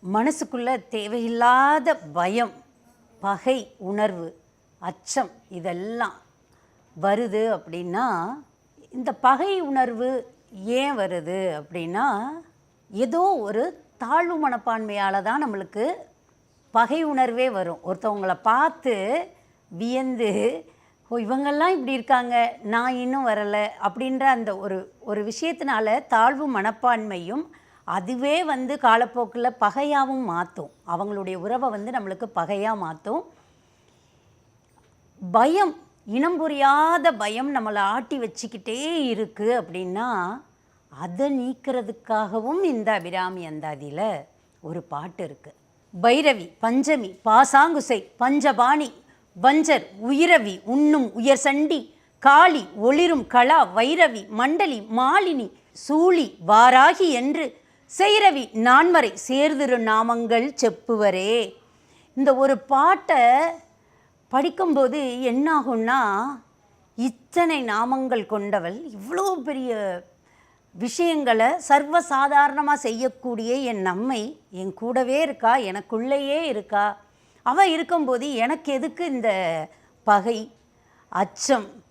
மனசுக்குள்ள தேவையில்லாத பயம், பகை உணர்வு, அச்சம் இதெல்லாம் வருது அப்படின்னா, இந்த பகை உணர்வு ஏன் வருது அப்படின்னா, ஏதோ ஒரு தாழ்வு மனப்பான்மையால் தான் நம்மளுக்கு பகை உணர்வே வரும். ஒருத்தவங்கள பார்த்து வியந்து, ஓ இவங்கெல்லாம் இப்படி இருக்காங்க, நான் இன்னும் வரலை அப்படின்ற அந்த ஒரு விஷயத்தினால தாழ்வு மனப்பான்மையும் அதுவே காலப்போக்கில் பகையாகவும் மாற்றும். அவங்களுடைய உறவை நம்மளுக்கு பகையாக மாற்றும். பயம், இனம் புரியாத பயம் நம்மளை ஆட்டி வச்சுக்கிட்டே இருக்குது அப்படின்னா, அதை நீக்கிறதுக்காகவும் இந்த அபிராமி அந்தாதியில் ஒரு பாட்டு இருக்குது. பைரவி, பஞ்சமி, பாசாங்குசை, பஞ்சபாணி, வஞ்சர், உயிரவி, உண்ணும் உயர் சண்டி, காளி, ஒளிரும் களா, வைரவி, மண்டலி, மாலினி, சூளி, வாராகி என்று செய்ரவி நான்மறை சேர்திரு நாமங்கள் செப்புவரே. இந்த ஒரு பாட்டை படிக்கும்போது என்னாகும்னா, இத்தனை நாமங்கள் கொண்டவள், இவ்வளோ பெரிய விஷயங்களை சர்வசாதாரணமாக செய்யக்கூடிய என் அம்மை என் கூடவே இருக்கா, எனக்குள்ளேயே இருக்கா. அவள் இருக்கும்போது எனக்கு எதுக்கு இந்த பகை, அச்சம்,